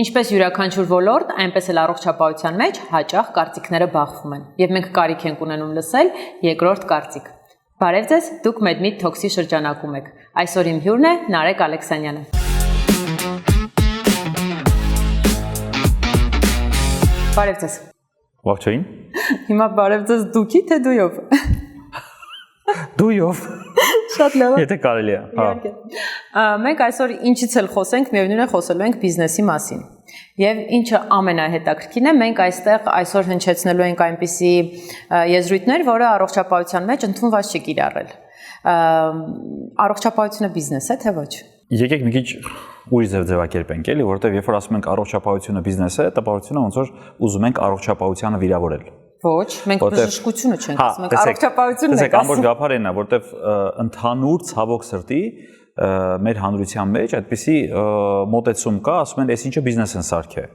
Ինչպես յուրաքանչյուր ոլորտ, այնպես էլ առողջապահության մեջ հաճախ կարծիքները բախվում են, եւ մենք կարիք ենք ունենում լսել երկրորդ կարծիք։ Բարև ձեզ, դուք MedMeet Talks-ի շրջանակում եք։ Այսօր իմ հյուրն է Նարեկ Ալեքսանյանը։ Բարև ձեզ։ Ողջույն։ Հիմա բարև ձեզ դուքի թե դույով։ Դույով։ Շատ լավ։ Եթե կարելի է, հա։ Մենք այսօր ինչից էլ խոսենք, միևնույն է խոսելու ենք բիզնեսի մասին։ Եվ ինչը ամենահետաքրքիրն է, մենք այստեղ այսօր հնչեցնելու ենք այնպիսի եզրույթներ, որը առողջապահության մեջ ընդունված չի կիրառել։ Առողջապահությունը բիզնես է, թե ոչ։ Եկեք մի քիչ ուրիշ ձևակերպենք, էլի, որովհետև երբ որ ասում ենք առողջապահությունը բիզնես է, տպավորությունը ոնց որ ուզում ենք առողջապահությանը վիրավորել։ Ոչ, մենք բժշկությունը չենք ասում, մենք առողջապահությունն ենք ասում։ Ամբողջ գաղափարն է, որովհետև ընդհանուր ցավոք սրտի մեր հանրության մեջ այդպիսի մոտեցում կա, ասում են, այս ինչը բիզնես են սարքե։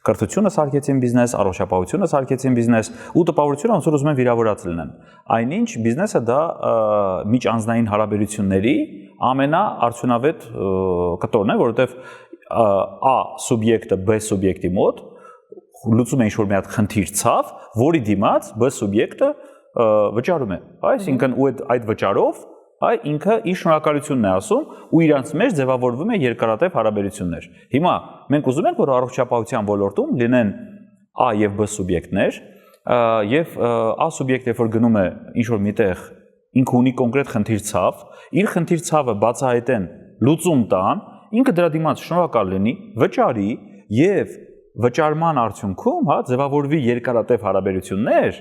Կրթությունը սարքեցին բիզնես, առողջապահությունը սարքեցին բիզնես, ու տպավորությունը ոնց որ ուզում են վիրավորած լինեն։ Այնինչ բիզնեսը դա միջանձնային հարաբերությունների ամենաարդյունավետ կտորն է, որովհետև A սուբյեկտը B սուբյեկտի մոտ լուծում է ինչ-որ մի հատ խնդիր ցավ, որի դիմաց B սուբյեկտը վճարում է։ Այսինքն ու այդ վճարով ինքը իր շնորհակալությունն է ասում ու իրանց մեջ ձևավորվում է երկարատև հարաբերություններ։ Հիմա մենք ուզում ենք, որ առողջապահության ոլորտում լինեն A եւ B սուբյեկտներ, եւ A սուբյեկտը երբ որ գնում է ինչ-որ միտեղ, ինքը ունի կոնկրետ խնդիր ցավ, իր խնդիր ցավը բացահայտեն, լուծում տան, ինքը դրա դիմաց շնորհակալ լինի, վճարի եւ վճարման արդյունքում, ձևավորվի երկարատև հարաբերություններ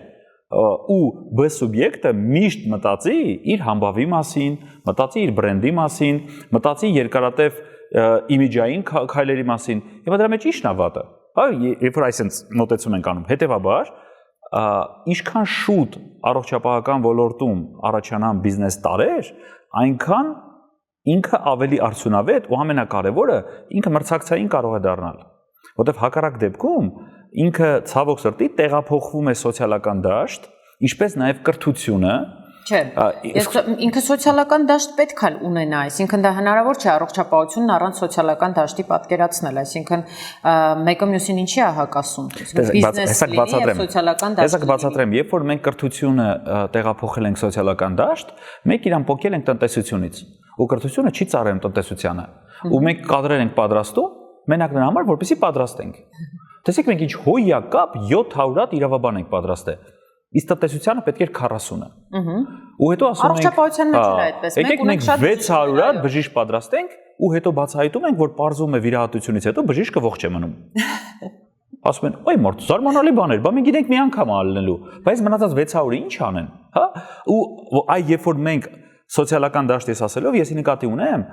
ու B սուբյեկտը միշտ մտածի իր համբավի մասին, մտածի իր բրենդի մասին, մտածի երկարատև իմիջային քայլերի մասին։ Հիմա դրա մեջ ի՞նչն է վատը։ Երբ որ այսպես մոտեցում ենք անում, հետեւաբար ինչքան շուտ առողջապահական ոլորտում առաջանան բիզնես տարեր, այնքան ինքը ավելի արդյունավետ ու ամենակարևորը ինքը մրցակցային կարող է դառնալ։ Որտեվ հակառակ դեպքում ինքը ցավոք սրտի տեղափոխվում է սոցիալական դաշտ, ինչպես նաև կրթությունը։ Չէ, ինքը սոցիալական դաշտ պետք է ունենա, այսինքն դա հնարավոր չէ առողջապահությունն առանց սոցիալական դաշտի պատկերացնել, այսինքն մեկը մյուսին ինչի է հակասում։ Բիզնեսը եւ սոցիալական դաշտը։ Հեսա կբացատրեմ, երբ որ մենք կրթությունը տեղափոխել ենք սոցիալական դաշտ, մենք իրան փոխել ենք տնտեսությունից, ու կրթությունը չի ծառայում տնտեսությանը։ Ու մենք կադրեր ենք պատրաստում մենակ նրա համար, որպեսզի պատրաստենք։ Տեսեք, մենք ինչ հոյակապ 700 հատ իրավաբան ենք պատրաստել։ Իսկ տնտեսությանը պետք էր 40-ը։ Ու հետո ասում ենք, առողջապահության մեջ էլ այդպես։ Մենք ունենք 600 հատ բժիշկ պատրաստենք, ու հետո բացահայտում ենք, որ պարզվում է վիրահատությունից հետո բժիշկը ողջ է մնում։ Ասում են, «Ոյ մորդ, զարմանալի բաներ, բա մենք գիտենք մի անգամ ալնելու, բայց մնացած 600-ը ինչ անեն»։ Հա? Ու երբ որ մենք սոցիալական դաշտից ասելով, ես նկատի ունեմ,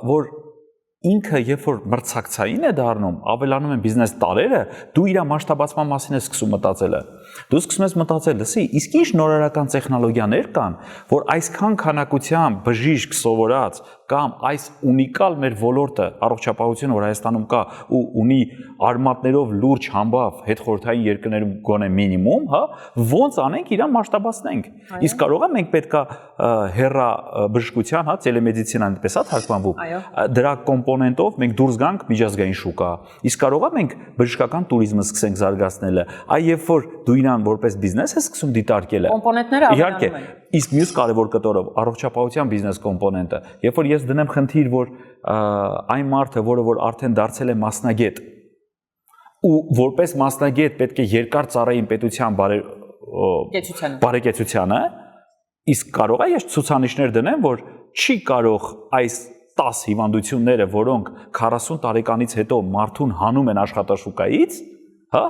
որ ինքը երբ որ մրցակցային է դառնում, ավելանում են բիզնես տարերը, դու իր մասշտաբացման մասին ես սկսում մտածելը։ Դու սկսում ես մտածել, լսի, իսկ ինչ նորարարական տեխնոլոգիաներ կան, որ այսքան քանակությամբ բժիշկ սովորած կամ այս ունիկալ մեր ոլորտը առողջապահությունը, որ Հայաստանում կա ու ունի արմատներով լուրջ համբավ հետխորհրդային երկրներում գոնե մինիմում, հա, ոնց անենք իրան մասշտաբացնենք։ Իսկ կարողա մենք պետքա հեռա բժշկության, հա, տելեմեդիցինան այդպես է թարգմանվում։ Դրա կոմպոնենտով մենք դուրս գանք միջազգային շուկա։ Իսկ կարողա մենք բժշկական туриզմը սկսենք զարգացնելը։ Երբ որ դու իրան որպես բիզնես ես սկսում դիտարկելը։ Կոմպոնենտները իհարկե, իսկ մյուս կարևոր կտորը առողջապահության բիզնես կոմպոնենտը, երբ որ ես դնեմ խնդիր, որ այն մարդը, որ արդեն դարձել է մասնագետ, ու որպես մասնագետ պետք է երկար ծառային պետության բարեկեցությանը, իսկ կարող է ես ցուցանիշներ դնեմ, որ չի կարող այս 10 հիվանդությունները, որոնք 40 տարեկանից հետո մարդուն հանում են աշխատաշուկայից, հա,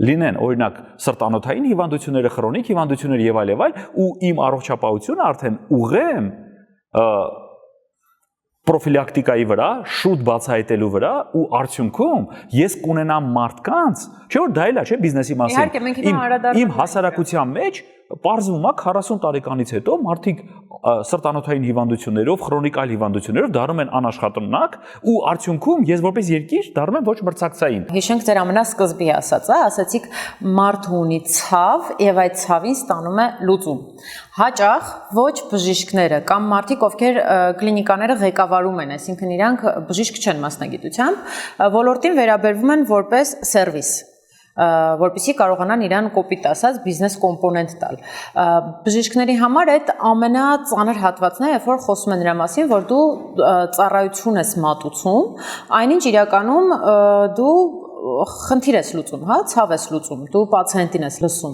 լինեն օրինակ սրտանոթային հիվանդությունները, քրոնիկ հիվանդությունները եւ այլ, ու իմ առողջապահությունը արդեն ուղղեմ պրոֆիլակտիկայի վրա, շուտ բացահայտելու վրա ու արդյունքում ես կունենամ մարդկանց, չէ՞ որ դա էլ է, չէ՞, բիզնեսի մասին։ Իհարկե, մենք հիմա իմ հասարակության մեջ պարզվում է 40 տարեկանից հետո մարդիկ սրտանոթային հիվանդություններով, քրոնիկ այլ հիվանդություններով դառնում են անաշխատունակ ու արդյունքում ես որպես երկիր դառնում եմ ոչ մրցակցային։ Հիշենք ձեր ամենասկզբի ասածը, ասացիք մարդը ունի ցավ եւ այդ ցավին ստանում է լուծում։ Հաճախ ոչ բժիշկները կամ մարդիկ, ովքեր կլինիկաները ղեկավարում են, այսինքն իրանք բժիշկ չեն մասնագիտությամբ, ոլորտին վերաբերվում են որպես սերվիս, որպեսզի կարողանան իրան կոպիտ ասած բիզնես կոմպոնենտ տալ։ Բժիշկների համար այդ ամենածանր հատվածն է, երբ որ խոսում են նրա մասին, որ դու ծառայություն ես մատուցում, այնինչ իրականում դու խնդիր ես լուծում, հա, ցավ ես լուծում, դու պացիենտին ես լսում,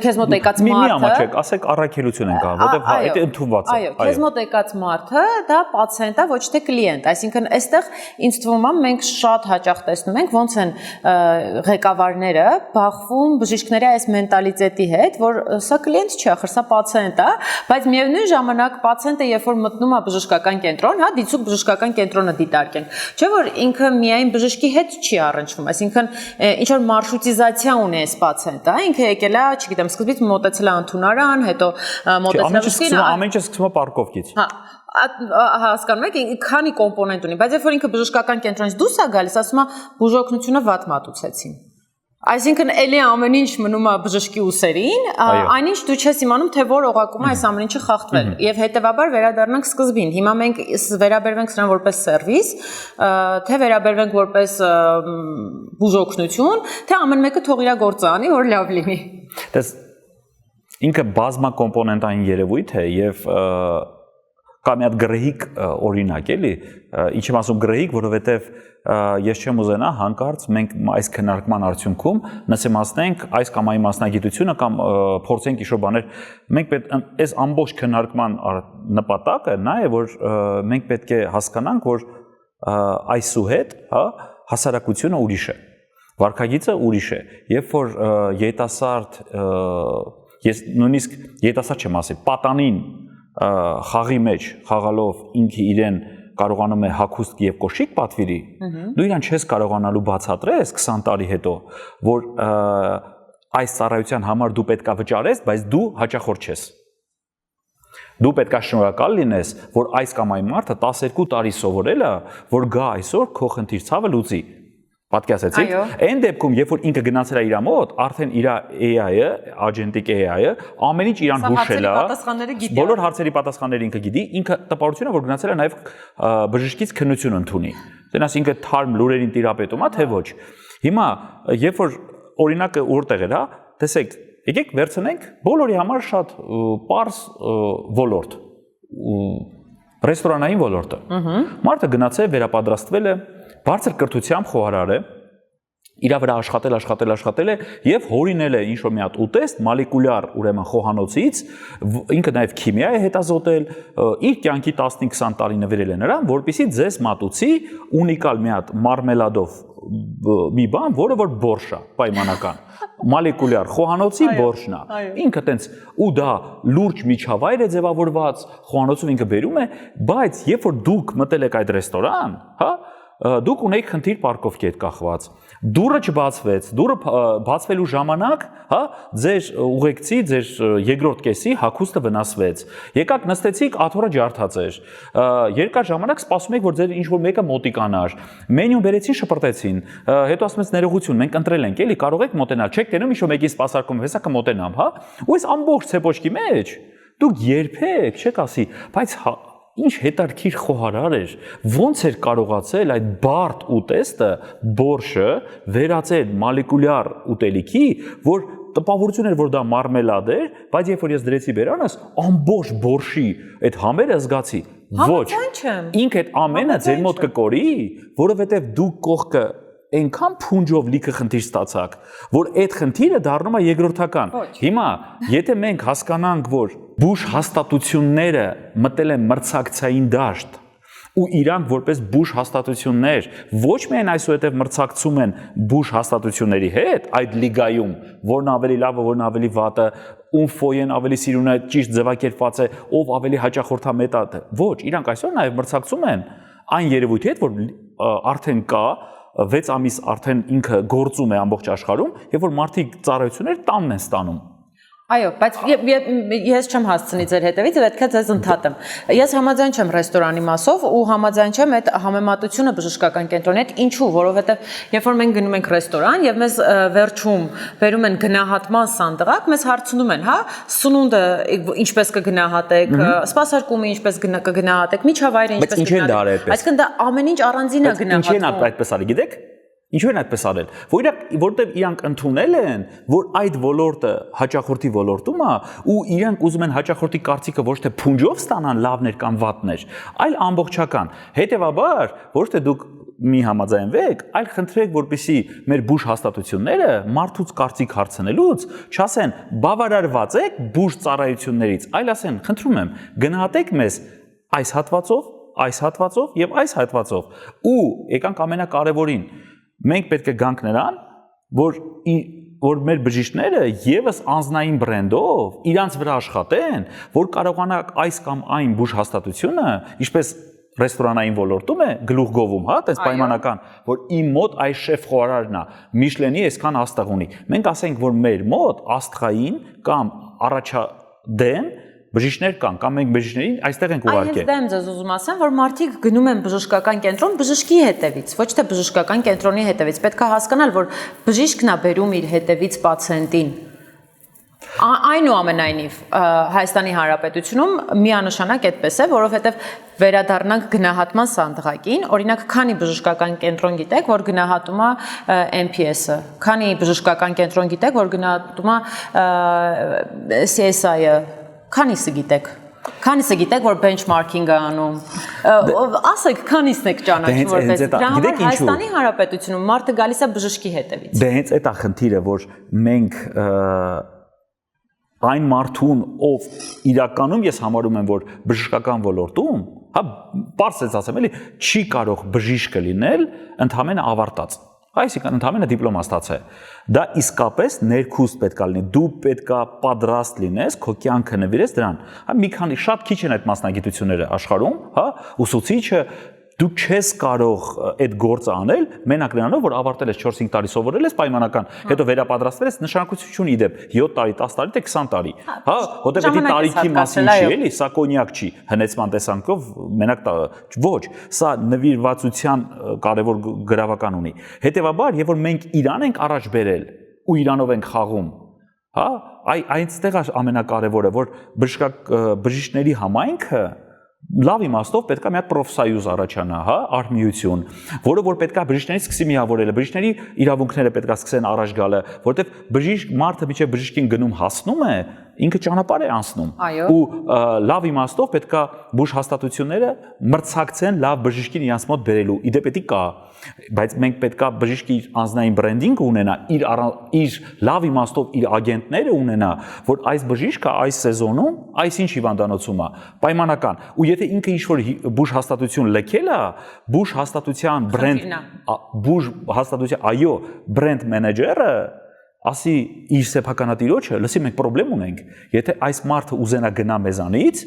քեզ մոտ եկած մարդը մի ամաչեք, ասեք առաքելություն են կա, որտեվ հա դա ընդունված է։ Այո, քեզ մոտ եկած մարդը դա պացիենտ է, ոչ թե կլիենտ, այսինքն այստեղ ինձ թվում է մենք շատ հաճախ տեսնում ենք ոնց են ղեկավարները բախվում բժիշկների այս մենտալիտետի հետ, որ սա կլիենտ չի, ախր սա պացիենտ է, բայց միևնույն ժամանակ պացիենտը երբ որ մտնում է բժշկական կենտրոն, հա, դիցուկ բժշկական կենտրոնը դիտարկենք, չէ՞ որ ինքը միայն բժշկի հետ չի առնչվում, այսինքն ինչ որ մարշրուտիզացիա ունի այս պացիենտը, ինքը եկել է, չգիտեմ, սկզբից մոտեցել է ընդունարան, հետո մոտեցել է բժշկին, ամեն ինչ սկսվում է պարկովքից։ Հա, հասկանում եք, քանի կոմպոնենտ ունի, բայց երբ որ ինքը բժշկական կենտրոնից դուրս է գալիս, ասում է բուժօգնությունը վատ մատուցեցին։ Այսինքն էլի ամեն ինչ մնում է բժշկի ուսերին, այնինչ դու չես իմանում, թե որ օղակում է այս ամեն ինչը խախտվել։ Եվ հետեւաբար վերադառնանք սկզբին։ Հիմա մենք վերաբերվենք սրան որպես սերվիս, թե վերաբերվենք որպես բուժօգնություն, թե ամեն մեկը թող իր գործը անի, որ լավ լինի։ Դες ինքը բազմակոմպոնենտային երևույթ է եւ կա մի հատ գրեհիկ օրինակ էլի, ինչ եմ ասում գրեհիկ, որովհետեւ ես չեմ ուզենա հանկարծ մենք այս քննարկման արդյունքում նսեմացնենք այս կամ այն մասնագիտությունը կամ փորձենք ինչ-որ բաներ մենք պետք այս ամբողջ քննարկման նպատակը նա է որ մենք պետք է հասկանանք որ այսուհետ հա հասարակությունը ուրիշ է վարքագիծը ուրիշ է երբ որ երիտասարդ ես նույնիսկ երիտասարդ չեմ ասի պատանին խաղի մեջ խաղալով ինքը իրեն կարողանում է հագուստ եւ կոշիկ պատվիրի դու իրան չես կարողանալու բացատրես 20 տարի հետո որ այս ծառայության համար դու պետքա վճարես բայց դու հաճախորդ չես դու պետքա շնորհակալ լինես որ այս կամ այն մարդը 12 տարի սովորել է որ գա այսօր քո խնդիր ցավը լուծի պատկերացրեցիք այն դեպքում երբ որ ինքը գնացել է իր մոտ արդեն իր AI-ը agentic AI-ը ամեն ինչ իրան հուշել է բոլոր հարցերի պատասխանները ինքը գիտի ինքը տպավորությունը որ գնացել է նաև բժշկից քննություն ընդունի դրանց ինքը թարմ լուրերին տիրապետում է թե ոչ հիմա երբ որ օրինակը որտեղ էր հա տեսեք եկեք վերցնենք բոլորի համար շատ պարզ ոլորտ ռեստորանային ոլորտը մարդը գնացել վերապատրաստվել է բարձր կրթությամբ խոհարար է իր վրա աշխատել է եւ հորինել է ինչ որ մի հատ ուտեստ մոլեկուլյար ուրեմն խոհանոցից ինքը նաեւ քիմիա է հետազոտել իր կյանքի 15-20 տարի նվիրել է նրան որպեսզի ձեզ մատուցի ունիկալ մի հատ մարմելադով մի բան որը որ բորշ է պայմանական մոլեկուլյար խոհանոցի բորշն է ինքը տենց ու դա լուրջ միջավայր է ձևավորված խոհանոցում ինքը բերում է բայց երբ որ դուք մտել եք այդ ռեստորան հա դուք ունեիք խնդիր պարկովքի հետ կախված դուռը չբացվեց դուռը բացվելու ժամանակ հա ձեր ուղեկցի ձեր երկրորդ կեսի հագուստը վնասվեց եկաք նստեցիք աթոռը ջարդած էր երկար ժամանակ սպասում եք որ ձեր ինչ որ մեկը մոտիկանար մենյուն բերեցին շպրտեցին հետո ասում ես ներողություն մենք ընտրել ենք էլի կարող եք մոտենալ չեք տենում ինչ որ մեկի սպասարկում հեսա կմոտենամ հա ու այս ամբողջ ցեպոճկի մեջ դուք երբեք չեք ասի բայց ինչ հետարքիր խոհարար էր ոնց էր կարողացել այդ բարդ ուտեստը բորշը վերածել մոլեկուլյար ուտելիքի որ տպավորություն էր որ դա մարմելադ էր բայց երբ որ ես դրեցի բերանս ամբողջ բորշի այդ համերը զգացի ոչ ինքը այդ ամենը ձեր մոտ կկորի որովհետև դու կողքը այնքան փունջով լիքը խնդիր ստացաք, որ այդ խնդիրը դառնում է երկրորդական։ Հիմա, եթե մենք հասկանանք, որ բուժ հաստատությունները մտել են մրցակցային դաշտ, ու իրանք որպես բուժ հաստատություններ ոչ միայն այսուհետև մրցակցում են բուժ հաստատությունների հետ այդ լիգայում, որն ավելի լավը, որն ավելի վատը, ում ֆոյեն ավելի սիրուն է, ճիշտ ձևակերպված է, ով ավելի հաճախորդամետ է, ոչ, իրանք այսօր նաև մրցակցում են այն երևույթի հետ, որ արդեն կա 6 ամիս արդեն ինքը գործում է ամբողջ աշխարհում, եւ որ մարդիկ ծառայություններ տանն են ստանում։ Այո, բայց ես չեմ հասցնի ձեր հետևից, պետք է ձեզ ընդհատեմ։ Ես համաձայն չեմ ռեստորանի մասով ու համաձայն չեմ այդ համեմատությունը բժշկական կենտրոնի հետ, ինչու, որովհետև երբ որ մենք գնում ենք ռեստորան եւ մեզ վերջում բերում են գնահատման սանդղակ, մեզ հարցնում են, հա, սնունդը ինչպես կգնահատեք, սպասարկումը ինչպես կգնահատեք, միջավայրը ինչպես կգնահատեք։ Այսինքն դա ամեն ինչ առանձին է գնահատվում։ Ինչի են այդպես արել, գիտեք։ Ինչու են այդպես արել, որտեղ իրանք ընդունել են, որ այդ ոլորտը հաճախորդի ոլորտում է ու իրանք ուզում են հաճախորդի կարծիքը ոչ թե փունջով ստանան լավներ կամ վատներ, այլ ամբողջական։ Հետևաբար, ոչ թե դուք մի համաձայնվեք, այլ խնդրեք, որպեսզի մեր բուժ հաստատությունները մարդուց կարծիք հարցնելուց չասեն բավարարված եք բուժ ծառայություններից, այլ ասեն, խնդրում եմ, գնահատեք մեզ այս հատվածով եւ այս հատվածով ու եկանք ամենակարևորին մենք պետք է գանք նրան, որ մեր բժիշկները եւս անձնային բրենդով իրանց վրա աշխատեն, որ կարողանա այս կամ այն բուժ հաստատությունը, ինչպես ռեստորանային ոլորտում է գլուխ գովում, հա, այդպես պայմանական, որ իմ մոտ այս շեֆ խոհարարն է, Միշլենի այսքան աստղ ունի։ Մենք ասենք, որ մեր մոտ աստղային կամ առաջադեմ բժիշկներ կան, կամ մենք բժիշկներին այստեղ ենք ուղարկել։ Այս դա եմ ձեզ ուզում ասեմ, որ մարդիկ գնում են բժշկական կենտրոն բժշկի հետևից, ոչ թե բժշկական կենտրոնի հետևից։ Պետք է հասկանալ, որ բժիշկն է բերում իր հետևից պացիենտին։ Այնուամենայնիվ Հայաստանի Հանրապետությունում միանշանակ այդպես է, որովհետև վերադառնանք գնահատման սանդղակին, օրինակ, քանի բժշկական կենտրոն գիտեք, որ գնահատում է MPS-ը, քանի բժշկական կենտրոն գիտեք, որ գնահատում է CSI-ը, քանիսը գիտեք։ Քանիսը գիտեք, որ benchmarking է անում։ Ասեք, քանիսն եք ճանաչում որպես։ Դրա համար Հայաստանի Հանրապետությունում մարդը գալիս է բժշկի հետևից։ Դե հենց այդ է խնդիրը, որ մենք այն մարդուն, ով իրականում ես համարում եմ, որ բժշկական ոլորտում, հա, բարձրացած ասեմ, էլի, չի կարող բժիշկը լինել ընդհանրապես ավարտած։ Այսինքն ընդհանրապես դիպլոմ ստացել։ Դա իսկապես ներքուստ պետք է լինի։ Դու պետք է պատրաստ լինես, քո կյանքը նվիրես դրան։ Հա մի քանի շատ քիչ են այդ մասնագիտությունները աշխարհում, հա, ուսուցիչը դու չես կարող այդ գործը անել մենակ նրանով, որ ավարտել ես 4-5 տարի սովորել ես պայմանական, հետո վերապատրաստվել ես, նշանակություն չունի դեպ 7 տարի, 10 տարի, թե 20 տարի։ Հա, որտեղ դա տարիքի մասին չի, էլի, սա կոնյակ չի, հնեցման տեսանկով մենակ ոչ, սա նվիրվածության կարևոր գրավական ունի։ Հետևաբար, երբ որ մենք Իրան ենք առաջ բերել ու Իրանով ենք խաղում, հա, այնտեղ է ամենակարևորը, որ բժիշկների համայնքը լավ իմաստով պետք է մի հատ պրոֆսայուզ առաջանա, հա, արհմիություն, որը որ պետք է բժիշկներից սկսի միավորելը, բժիշկների իրավունքները պետք է սկսեն առաջ գալը, որովհետև բժիշկ մարդը միջև բժիշկին գնում հասնում է, ինքը ճանապարհ է անցնում ու լավ իմաստով պետք է բուժ հաստատությունները մրցակցեն լավ բժիշկին իրancs մոտ բերելու։ Իդեպ էդի կա, բայց մենք պետք է բժիշկի անձնային բրենդինգ ունենա, իր լավ իմաստով իր ագենտները ունենա, որ այս բժիշկը այս սեզոնում այսինչ հիվանդանոցում է, պայմանական։ Ու եթե ինքը ինչ-որ բուժ հաստատություն լքել է, բուժ հաստատության այո, բրենդ մենեջերը ասի իր սեփականատիրոջը, լսի մենք խնդրեմ ունենք, եթե այս մարդը ուզենա գնա մեզանից,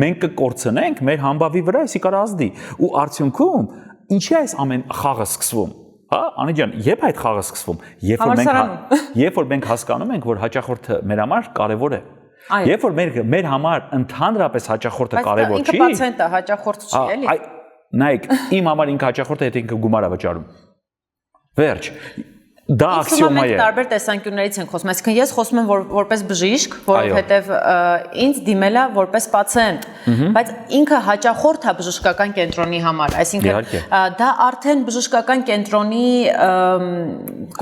մենք կկորցնենք մեր համբավի վրա, այսի կարա ազդի։ Ու արդյունքում ինչի է այս ամեն խաղը սկսվում։ Հա, Անի ջան, երբ այդ խաղը սկսվում, երբ որ մենք հասկանում ենք, որ հաճախորդը մեր համար կարևոր է։ Երբ որ մեր համար ընդհանրապես հաճախորդը կարևոր չի։ Ինքը պացիենտը հաճախորդ չի, էլի։ Նայեք, իմ համար ինքը հաճախորդը, եթե ինքը գումար է վճարում։ Վերջ։ Դա աքսիոմա է։ Տարբեր տեսանկյուններից են խոսում, այսինքն ես խոսում եմ որպես բժիշկ, որովհետև ինձ դիմել է որպես պացիենտ, բայց ինքը հաճախորդ է բժշկական կենտրոնի համար, այսինքն դա արդեն բժշկական կենտրոնի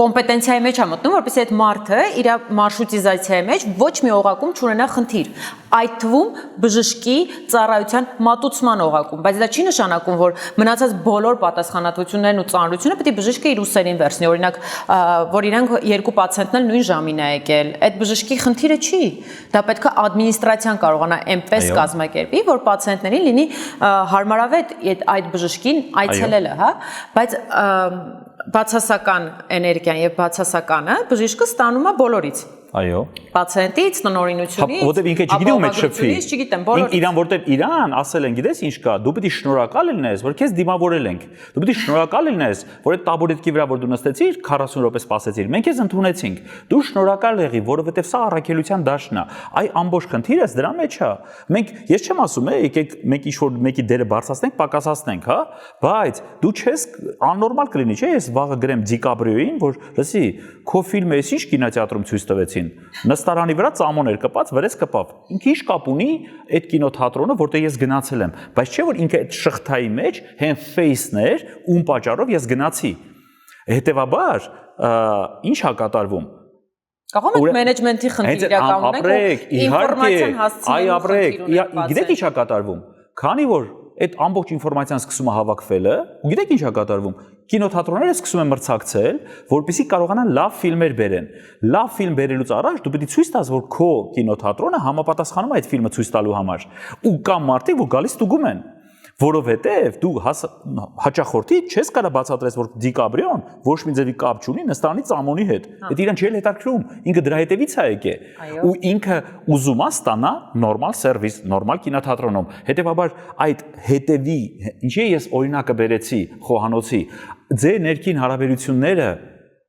կոմպետենցիայի մեջ է մտնում, որպեսզի այդ մարդը իր մարշրուտիզացիայի մեջ ոչ մի օղակում չունենա խնդիր, այդ թվում բժշկի ծառայության մատուցման օղակում, բայց դա չի նշանակում, որ մնացած բոլոր պատասխանատվություններն ու ծանրությունը պետք է բժիշկը իր ուսերին վերցնի, օրինակ որ իրանք երկու պացիենտն էլ նույն ժամին է եկել, այդ բժշկի խնդիրը չի, դա պետք է ադմինիստրացիան կարողանա այնպես կազմակերպի, որ պացիենտներին լինի հարմարավետ այդ բժշկին այցելելը, հա, բայց բացասական էներգիան եւ բացասականը բժիշկը ստանում է բոլորից։ Այո։ Պացիենտից, տնօրինությունից, Որտեւ ինքը չգիտի ում է շփվի։ Չգիտեմ, բոլորը։ Իրան որտեւ Իրան ասել են, գիտես ինչ կա, դու պետք է շնորհակալ լինես, որ քեզ դիմավորել ենք։ Դու պետք է շնորհակալ լինես, որ այդ տաբուրետկի վրա որ դու նստեցիր, 40 րոպե սպասեցիր, մենք քեզ ընդունեցինք։ Դու շնորհակալ եղի, որովհետեւ սա առաքելության դաշտն է։ Այ ամբողջ խնդիրս դրա մեջ է։ Մենք ես չեմ ասում, եկեք մենք ինչ որ մեկի դերը բարձրացնենք, պակասացնենք, հա, բայց դու չես աննորմալ կլինի, չէ՞, ես վաղը գրեմ Դիկաբրիոյին, որ լսի, քո ֆիլմը էս ինչ կինոթատրում ցույց տվեցին։ Նստարանի վրա ծամոն էր կպած, վրես կպավ։ Ինքը ինչ կապ ունի այդ կինոթատրոնը, որտեղ ես գնացել եմ, բայց չէ որ ինքը այդ շղթայի մեջ հեն ֆեյսն էր, ում պատճառով ես գնացի։ Հետևաբար, ինչ է կատարվում։ Կարող եք մենեջմենթի խնդիր իրական ունենք, ինֆորմացիան հասցնելու խնդիր ունենք։ Գիտեք ինչ է կատարվում։ Քանի որ այդ ամբողջ ինֆորմացիան սկսում է հավաքվելը, ու գիտեք ինչ է կատարվում։ Կինոթատրոնները սկսում են մրցակցել, որպեսզի կարողանան լավ ֆիլմեր բերեն։ Լավ ֆիլմ բերելուց առաջ դու պետք է ցույց տաս, որ քո կինոթատրոնը համապատասխանում է այդ ֆիլմը ցույց տալու համար։ Ու կան մարդիկ, որ գալիս ստուգում են, որովհետև դու հաճախորդի չես կարա բացատրես, որ Դիկաբրիոն ոչ մի ձևի կապ չունի նստանի ծամոնի հետ։ Այդ իրան չի հետաքրքրում, ինքը դրա հետևից է եկե։ Ու ինքը ուզում է ստանա նորմալ սերվիս, նորմալ կինոթատրոնում։ Հետևաբար այդ հետևի, ինչի ես օրինակը բերեցի Խոհանոցի, ձեր ներքին հարաբերությունները,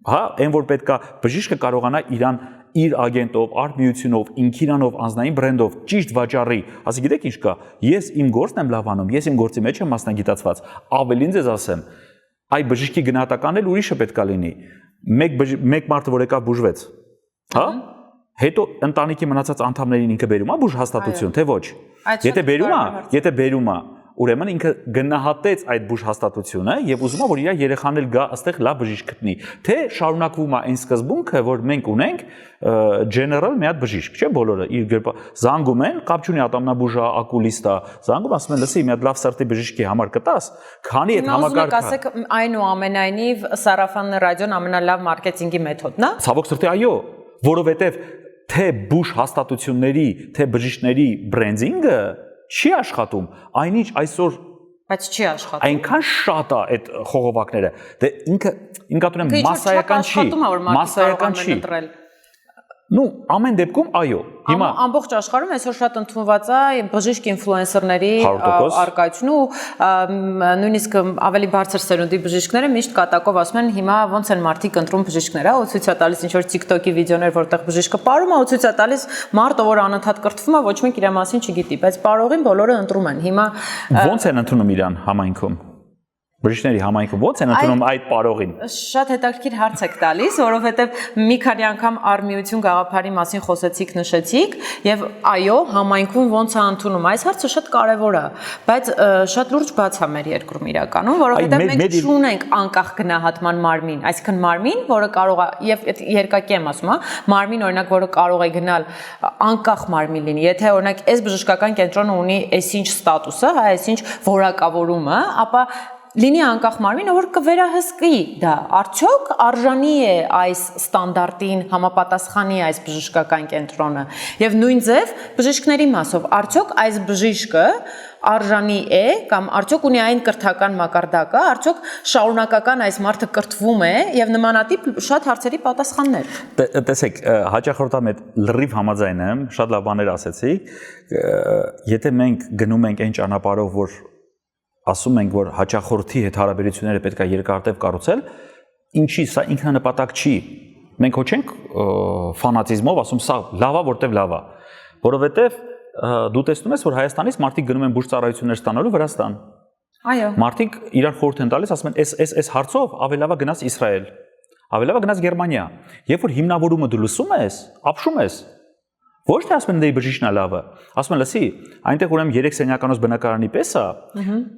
հա, այն որ պետքա բժիշկը կարողանա իրան իր ագենտով, արմիությունով, ինքիրանով, անձնային բրենդով ճիշտ վաճառի, ասի գիտեք ինչ կա, ես իմ գործն եմ լավ անում, ես իմ գործի մեջ եմ մասնագիտացված, ավելին ձեզ ասեմ, այ բժշկի գնահատականն էլ ուրիշը պետքա լինի, մեկ մարդը որ եկավ բուժվեց, հա, հետո ընտանիքի մնացած անդամներին ինքը բերում է բուժ հաստատություն, թե ոչ, եթե բերում է, ուրեմն ինքը գնահատեց այդ բուժ հաստատությունը եւ ուզում է որ իր երեխան էլ գա այստեղ լավ բժիշկ գտնի թե շարունակվում է այն սկզբունքը որ մենք ունենք general մի հատ բժիշկ չէ բոլորը իր զանգում են կապ չունի ատամնաբուժա ակուլիստա զանգում ասում են լսի մի հատ լավ սրտի բժիշկի համար կտաս քանի այդ համակարգը ասեք այնուամենայնիվ սարաֆան ռադիոն ամենալավ մարքեթինգի մեթոդն է ցավոք սրտի այո որովհետեւ թե բուժ հաստատությունների թե բժիշկների բրենդինգը չի աշխատում, այնինչ այսօր բայց չի աշխատում։ Այնքան շատ է այդ խողովակները, դե ինքը ինքնատուն մասսայական չի։ Ну, ամեն դեպքում այո։ Հիմա ամբողջ աշխարհում այսօր շատ ընդունված է բժիշկ ինֆլուենսերների արկայությունն ու նույնիսկ ավելի բարձր սերունդի բժիշկները միշտ կատակով ասում են հիմա ոնց են մարդիկ ընտրում բժիշկները, ու ցույց է տալիս ինչ որ TikTok-ի վիդեոներ, որտեղ բժիշկը պարում է, ու ցույց է տալիս մարդը, որ անընդհատ կրթվում է, ոչ մեկ իր մասին չգիտի, բայց պարողին բոլորը ընտրում են։ Հիմա ոնց են ընդունում իրան համայնքում։ Բժիշկների համայնքում ո՞նց են ընդունում այդ պարողին։ Շատ հետաքրքիր հարց եք տալիս, որովհետև մի քանի անգամ արմիություն գաղափարի մասին խոսեցիք, նշեցիք, եւ այո, համայնքում ոնց է ընդունում։ Այս հարցը շատ կարեւոր է, բայց շատ լուրջ բաց է մեր երկրում իրականում, որովհետև մենք չունենք անկախ գնահատման մարմին, այսինքն մարմին, որը կարող է եւ երկակի եմ ասում, հա, մարմին օրինակ, որը կարող է գնալ անկախ մարմին լինի։ Եթե օրինակ այս բժշկական կենտրոնը ունի այսինչ ստատուսը, հա, այսինչ որակավորումը, ապա լինի անկախ մարմին, որ կվերահսկի դա, արդյոք արժանի է այս ստանդարտին, համապատասխանի այս բժշկական կենտրոնը, եւ նույն ձև բժիշկների մասով, արդյոք այս բժիշկը արժանի է կամ արդյոք ունի այն կրթական մակարդակը, արդյոք շարունակական այս մարդը կրթվում է եւ նմանատիպ շատ հարցերի պատասխաններ։ Տեսեք, հաճախորդամ այդ լրիվ համաձայն եմ, շատ լավ բաներ ասեցիք, եթե մենք գնում ենք այն ճանապարհով, որ ասում ենք, որ հաճախորդի հետ հարաբերությունները պետք է երկարատև կառուցել, ինչի սա ինքնանպատակ չի։ Մենք ոչ ենք ֆանատիզմով ասում սա լավ է, որտեվ լավ է, որովհետև դու տեսնում ես, որ Հայաստանից մարդիկ գնում են բուժծառայություններ ստանալու Վրաստան։ Այո։ Մարդիկ իրար խորհուրդ են տալիս, ասում են, այս հարցով ավելի լավ է գնաս Իսրայել, ավելի լավ է գնաս Գերմանիա։ Երբ որ հիմնավորումը դու լսում ես, ապշում ես։ Ոչ թե ասում են դե բժիշկն է լավը, ասում են լսի, այնտեղ ուրեմն 3 սենյականոց բնակարանի պես է,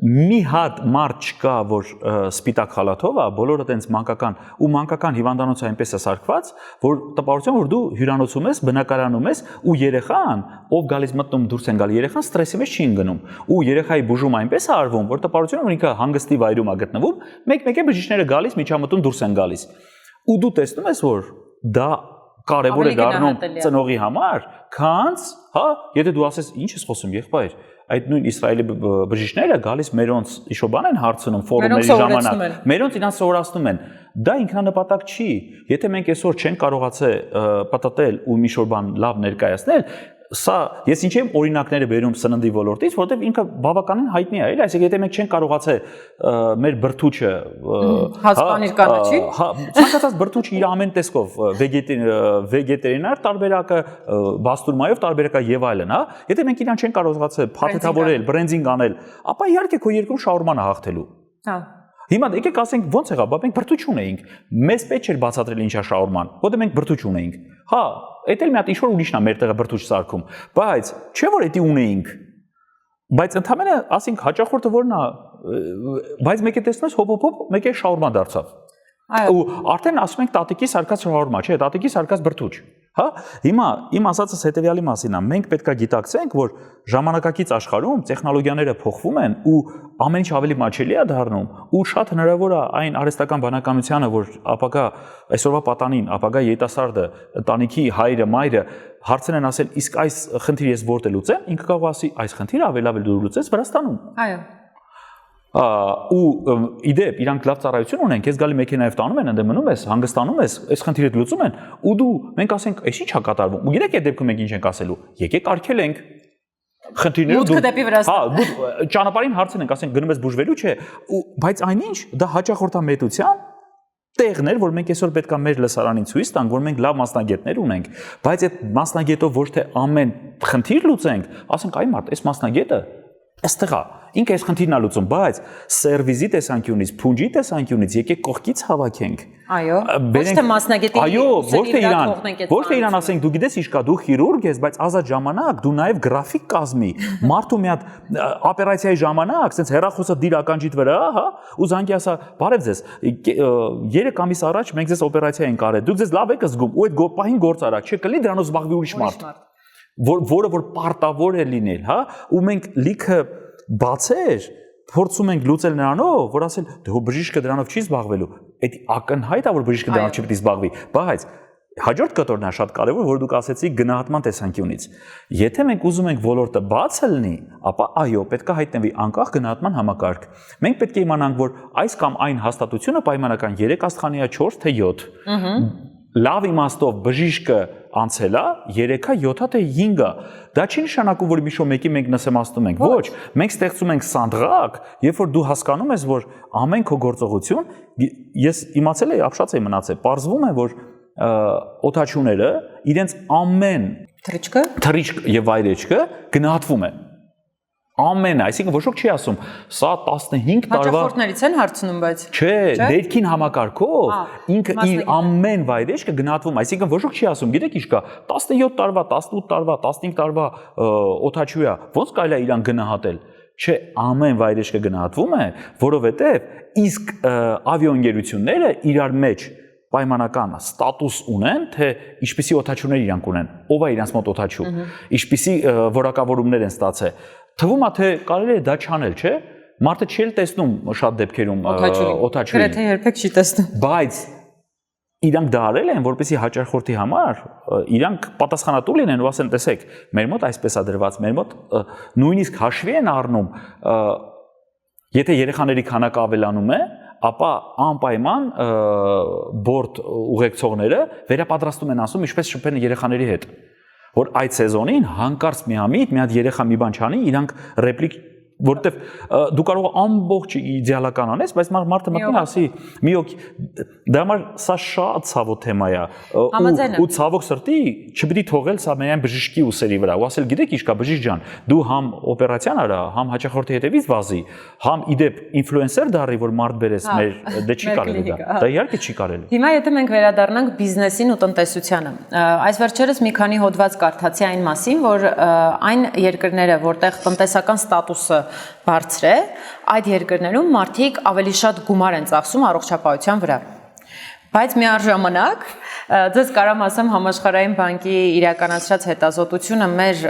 մի հատ մարդ չկա, որ սպիտակ խալաթով է, բոլորը տենց մանկական ու մանկական հիվանդանոցը այնպես է սարքված, որ տպավորություն որ դու հյուրանոցում ես, բնակարանում ես ու երեխան, ով գալիս մտնում դուրս են գալ, երեխան ստրեսի մեջ չի ընկնում, ու երեխայի բուժումը այնպես է արվում, որ տպավորություն որ ինքը հանգստի վայրում է գտնվում, մեկ-մեկ է բժիշկները գալիս, միջամտում դուրս են գալիս։ Ու դու տեսնում ես, որ դա կարևոր է դառնում ծնողի համար, քանց, հա, եթե դու ասես, ինչ ես խոսում, եղբայր, այդ նույն Իսրայելի բժիշկները գալիս մերոնց իշո բան են հարցնում ֆորումների ժամանակ, մերոնց իրան սովորացնում են։ Դա ինքնանպատակ չի։ Եթե մենք այսօր չենք կարողացել պատտել ու մի շոր բան լավ ներկայացնել, սա ես ինչ եմ օրինակները բերում սննդի ոլորտից, որովհետև ինքը բավականին հայտնի է, էլի, այսինքն եթե մենք չենք կարողացել մեր բրդուճը հացպանիր կանաչի, ցանկացած բրդուճ իր ամեն տեսքով վեգետերինար տարբերակը, բաստուրմայով տարբերակը եւ այլն, հա, եթե մենք իրան չենք կարողացել փաթեթավորել, բրենդինգ անել, ապա իհարկե քո երկրում շաուրմանը հաղթելու։ Հա։ Հիմա եկեք ասենք ո՞նց եղավ, բա մենք բրդուճ ունեինք։ Մեզ պետք չէր բացատրել ինչա շաուրման, որտեղ մենք բրդուճ ունեինք։ Հա, էդ էլ մի հատ ինչ-որ ուրիշն է մեր տեղը բրդուճ սարքում, բայց չէ որ էդի ունեինք։ Բայց ընդհանրապես ասենք հաճախորդը որն է, բայց մեկ է տեսնես հոպ-հոպ մեկ է շաուրմա դարձավ։ Ու արդեն ասում ենք տատիկի սարկած շաուրմա, չէ, տատիկի սարկած բրդուճ։ Հա, հիմա իմ ասածս հետեւյալի մասին է, մենք պետք է գիտակցենք, որ ժամանակակից աշխարհում տեխնոլոգիաները փոխվում են ու ամեն ինչ ավելի մատչելի է դառնում ու շատ հնարավոր է այն արհեստական բանականությունը, որ ապագա այսօրվա պատանին, ապագա երիտասարդը, ընտանիքի հայրը, մայրը հարցն են ասել, իսկ այս խնդիրը ես որտե լուծեմ, ինքը կարող ասի, այս խնդիրը ավելի դու լուծես Վրաստանում։ Այո։ Ու իդեպ իրանք լավ ծառայություն ունեն, քեզ գալի մեքենայով տանում են, ընդ մնում ես, հանգստանում ես, այս խնդիրը լուծում են, ու դու մենք ասենք, այս ի՞նչ է կատարվում։ Ու գիտեք այդ դեպքում մենք ինչ ենք ասելու։ Եկեք արգել ենք խնդիրները դու դեպի Վրաստան։ Հա, ճանապարհին հարցն ենք, ասենք գնում ես բուժվելու, չէ, բայց այնինչ դա հաճախորդամետության տեղներ, որ մենք այսօր պետք է մեր լսարանին ցույց տանք, որ մենք լավ մասնագետներ ունենք, բայց այդ մասնագետով ոչ թե ամեն խնդիր լուծենք, ասենք այ մարդ, այս մասնագետը այստեղ է, ինքը այս խնդիրն է լուծում, բայց սերվիզի տեսանկյունից, փունջի տեսանկյունից եկեք կողքից հավաքենք։ Այո, ոչ թե մասնագետի, այո, ոչ թե իրան ասենք դու գիտես ինչ կա, դու քիրուրգ ես, բայց ազատ ժամանակ դու նաև գրաֆիկ կազմի, մարդու մի հատ օպերացիայի ժամանակ, ասենց հեռախոսը դիր ականջիդ վրա, հա, ու զանգի ասա, բարև ձեզ, 3 ամիս առաջ մենք ձեզ օպերացիա ենք արել, դուք ձեզ լավ եք զգում, ու այդ պահին գործ արաք, չէ, կլինի դրանով զբաղվի ուրիշ մարդ։ Որը որ պարտավոր է լինել, հա, ու մենք լիքը բացեր փորձում ենք լուծել նրանով, որ ասել, դե հո բժիշկը դրանով չի զբաղվելու, այդ ակնհայտ է, որ բժիշկը դրանով չի պետք զբաղվի, բայց հաջորդ կտորն է շատ կարևոր, որ դուք ասեցիք գնահատման տեսանկյունից։ Եթե մենք ուզում ենք ոլորտը բացը լինի, ապա այո, պետք է հայտնվի անկախ գնահատման համակարգ։ Մենք պետք է իմանանք, որ այս կամ այն հաստատությունը պայմանական 3 աստղանյա 4 թե 7 լավ իմաստով բժիշկը անցել է 3-ա, 7-ա թե 5-ա։ Դա չի նշանակում, որ միշո մեկի մենք նսեմացնում ենք։ Ոչ, մենք ստեղծում ենք սանդղակ, երբ որ դու հասկանում ես, որ ամեն քո գործողություն, ես իմացել եմ, ապշած եմ մնացել, պարզվում է, որ օդաչուները իրենց ամեն թռիչք եւ վայրեջքը գնահատվում են։ Ամենը, այսինքն ոչ ոք չի ասում, սա 15 տարվա հաճախորդներից են հարցնում, բայց չէ, դերքին համակարգով ինքը իր ամեն վայրեջքը գնահատվում, այսինքն ոչ ոք չի ասում, գիտեք ինչ կա, 17 տարվա, 18 տարվա, 15 տարվա օդաչու է, ոնց կարելի է իրան գնահատել։ Չէ, ամեն վայրեջքը գնահատվում է, որովհետև իսկ ավիաընկերությունները իրար մեջ պայմանական ստատուս ունեն, թե ինչպիսի օդաչուներ իրանք ունեն, ով է իրանց մոտ օդաչու, ինչպիսի որակավորումներ են ստացել։ Թվում է թե կարելի է դա չանել, չէ՞։ Մարդը չի տեսնում շատ դեպքերում օդաչուի։ Գրեթե երբեք չի տեսնում։ Բայց իրանք դա արել են, որպեսզի հաճախորդի համար իրանք պատասխանատու լինեն ու ասեն, տեսեք, մեր մոտ այսպես է դրված, մեր մոտ նույնիսկ հաշվի են առնում, եթե երեխաների քանակը ավելանում է, ապա անպայման բորդ ուղեկցողները վերապատրաստում են ասում, ինչպես շփեն երեխաների հետ, որ այդ սեզոնին հանկարծ մի հատ երեխա մի բան չանի, իրանք ռեպլիկ, որտեվ դու կարող ես ամբողջ իդեալական անես, բայց մարդը մտնի ասի, մի օք, դա համար սա շատ ցավոտ թեմա է, ու ցավոք սրտի չպետք է թողել սա միայն բժշկի ուսերի վրա, ու ասել, գիտեք ինչ կա, բժիշկ ջան, դու համ օպերացիան արա, համ հաճախորդի հետևից վազի, համ իդեպ ինֆլուենսեր դառի, որ մարդ բերես մեր, դե չի կարելի դա իհարկե չի կարելի։ Հիմա եթե մենք վերադառնանք բիզնեսին ու տնտեսությանը, այս վերջերս մի քանի հոդված կարդացի այն մասին, որ այն երկրները, որտեղ տնտեսական ստատուսը բարձր է, այդ երկրներում մարդիկ ավելի շատ գումար են ծախսում առողջապահության վրա։ Բայց միաժամանակ ձեզ կարամ ասեմ համաշխարհային բանկի իրականացրած հետազոտությունը մեր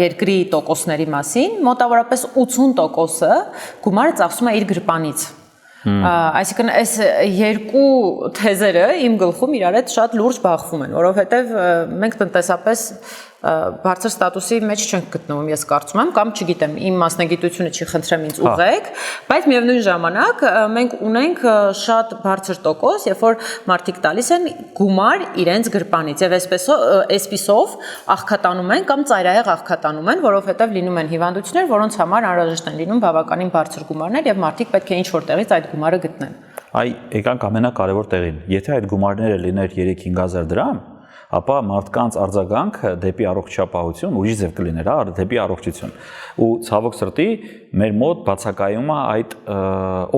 երկրի տոկոսների մասին, մոտավորապես 80%-ը գումարը ծախսում է իր գրպանից։ Այսինքն այս երկու թեզերը իմ գլխում իրար հետ շատ լուրջ բախվում են, որովհետև մենք տնտեսապես բարձր ստատուսի մեջ չենք գտնվում, ես կարծում եմ, կամ չգիտեմ, իմ մասնագիտությունը չի, խնդրեմ ինձ ուղղեք, բայց միևնույն ժամանակ մենք ունենք շատ բարձր տոկոս, երբ որ մարդիկ տալիս են գումար իրենց գրպանից եւ այսպիսով աղքատանում են կամ ծայրահեղ աղքատանում են, որովհետեւ լինում են հիվանդություններ, որոնց համար անհրաժեշտ են լինում բավականին բարձր գումարներ եւ մարդիկ պետք է ինչ-որ տեղից այդ գումարը գտնեն։ Այ եկանք ամենակարևոր տեղին, եթե այդ գումարները լիներ 3-5000 դրամ, ապա մարդկանց արձագանքը դեպի առողջապահություն ուրիշ ձև կլիներ, դեպի առողջություն։ Ու ցավոք սրտի մեր մոտ բացակայում է այդ